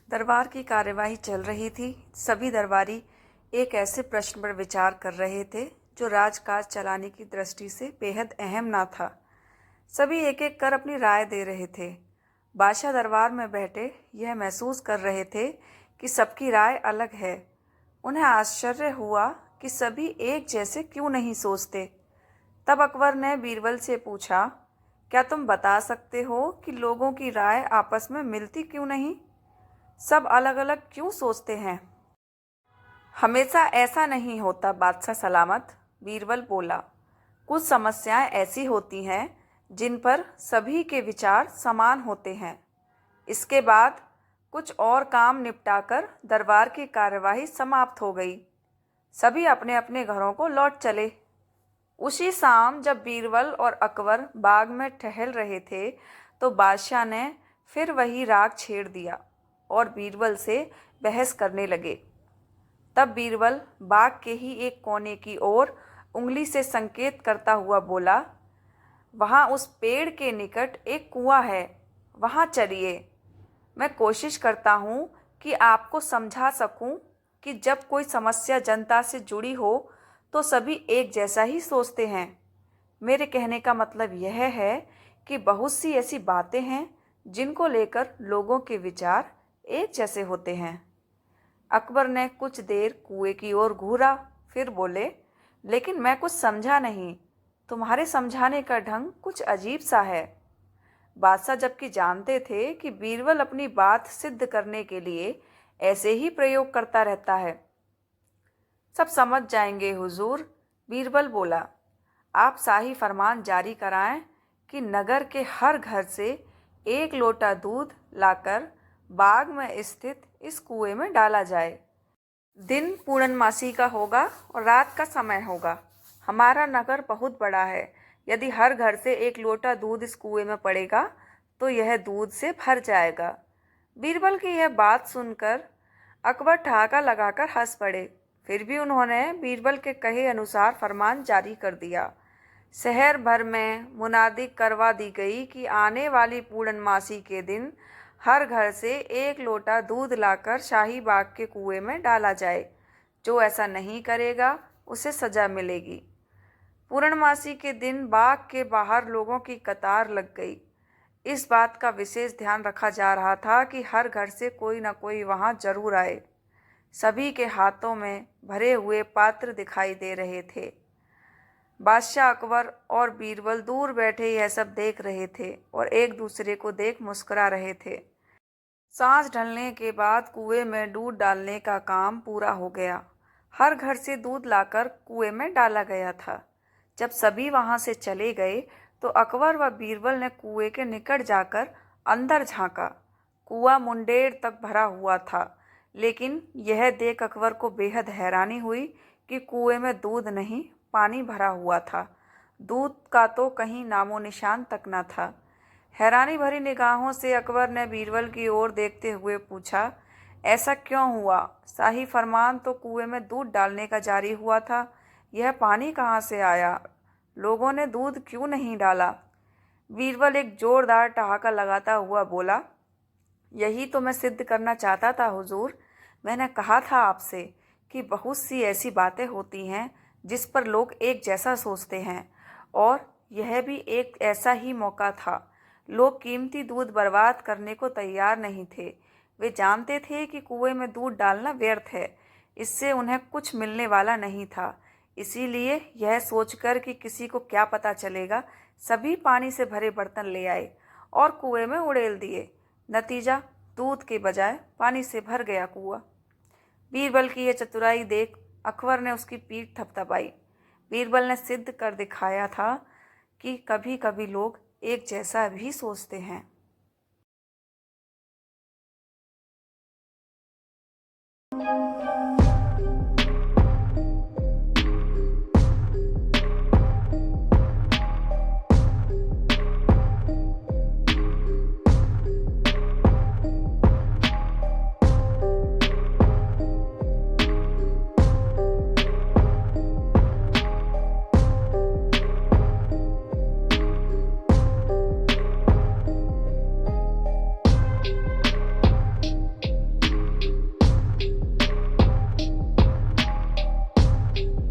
दरबार की कार्यवाही चल रही थी। सभी दरबारी एक ऐसे प्रश्न पर विचार कर रहे थे जो राजकाज चलाने की दृष्टि से बेहद अहम ना था। सभी एक एक कर अपनी राय दे रहे थे। बादशाह दरबार में बैठे यह महसूस कर रहे थे कि सबकी राय अलग है। उन्हें आश्चर्य हुआ कि सभी एक जैसे क्यों नहीं सोचते। तब अकबर ने बीरबल से पूछा, क्या तुम बता सकते हो कि लोगों की राय आपस में मिलती क्यों नहीं? सब अलग अलग क्यों सोचते हैं? हमेशा ऐसा नहीं होता बादशाह सलामत, बीरबल बोला। कुछ समस्याएं ऐसी होती हैं जिन पर सभी के विचार समान होते हैं। इसके बाद कुछ और काम निपटाकर दरबार की कार्यवाही समाप्त हो गई। सभी अपने अपने घरों को लौट चले। उसी शाम जब बीरबल और अकबर बाग में टहल रहे थे तो बादशाह ने फिर वही राग छेड़ दिया और बीरबल से बहस करने लगे। तब बीरबल बाग के ही एक कोने की ओर उंगली से संकेत करता हुआ बोला, वहाँ उस पेड़ के निकट एक कुआं है, वहाँ चलिए। मैं कोशिश करता हूँ कि आपको समझा सकूँ कि जब कोई समस्या जनता से जुड़ी हो तो सभी एक जैसा ही सोचते हैं। मेरे कहने का मतलब यह है कि बहुत सी ऐसी बातें हैं जिनको लेकर लोगों के विचार एक जैसे होते हैं। अकबर ने कुछ देर कुएं की ओर घूरा, फिर बोले, लेकिन मैं कुछ समझा नहीं। तुम्हारे समझाने का ढंग कुछ अजीब सा है। बादशाह जबकि जानते थे कि बीरबल अपनी बात सिद्ध करने के लिए ऐसे ही प्रयोग करता रहता है। सब समझ जाएंगे हुजूर, बीरबल बोला। आप शाही फरमान जारी कराएं कि नगर के हर घर से एक लोटा दूध लाकर बाग में स्थित इस कुएं में डाला जाए। दिन पूर्णमासी का होगा और रात का समय होगा। हमारा नगर बहुत बड़ा है। यदि हर घर से एक लोटा दूध इस कुएं में पड़ेगा तो यह दूध से भर जाएगा। बीरबल की यह बात सुनकर अकबर ठहाका लगाकर हंस पड़े। फिर भी उन्होंने बीरबल के कहे अनुसार फरमान जारी कर दिया। शहर भर में मुनादी करवा दी गई कि आने वाली पूर्णमासी के दिन हर घर से एक लोटा दूध लाकर शाही बाग के कुएं में डाला जाए। जो ऐसा नहीं करेगा उसे सजा मिलेगी। पूर्णमासी के दिन बाग के बाहर लोगों की कतार लग गई। इस बात का विशेष ध्यान रखा जा रहा था कि हर घर से कोई न कोई वहां जरूर आए। सभी के हाथों में भरे हुए पात्र दिखाई दे रहे थे। बादशाह अकबर और बीरबल दूर बैठे यह सब देख रहे थे और एक दूसरे को देख मुस्कुरा रहे थे। सांझ ढलने के बाद कुएं में दूध डालने का काम पूरा हो गया। हर घर से दूध लाकर कुएं में डाला गया था। जब सभी वहां से चले गए तो अकबर व बीरबल ने कुएं के निकट जाकर अंदर झांका। कुआं मुंडेर तक भरा हुआ था, लेकिन यह देख अकबर को बेहद हैरानी हुई कि कुएं में दूध नहीं, पानी भरा हुआ था। दूध का तो कहीं नामो निशान तक न था। हैरानी भरी निगाहों से अकबर ने बीरबल की ओर देखते हुए पूछा, ऐसा क्यों हुआ? शाही फरमान तो कुएं में दूध डालने का जारी हुआ था। यह पानी कहाँ से आया? लोगों ने दूध क्यों नहीं डाला? बीरबल एक जोरदार ठहाका लगाता हुआ बोला, यही तो मैं सिद्ध करना चाहता था हुजूर। मैंने कहा था आपसे कि बहुत सी ऐसी बातें होती हैं जिस पर लोग एक जैसा सोचते हैं, और यह भी एक ऐसा ही मौका था। लोग कीमती दूध बर्बाद करने को तैयार नहीं थे। वे जानते थे कि कुएं में दूध डालना व्यर्थ है, इससे उन्हें कुछ मिलने वाला नहीं था। इसीलिए यह सोचकर कि किसी को क्या पता चलेगा, सभी पानी से भरे बर्तन ले आए और कुएं में उड़ेल दिए। नतीजा, दूध के बजाय पानी से भर गया कुआं। बीरबल की यह चतुराई देख अकबर ने उसकी पीठ थपथपाई। बीरबल ने सिद्ध कर दिखाया था कि कभी कभी लोग एक जैसा भी सोचते हैं।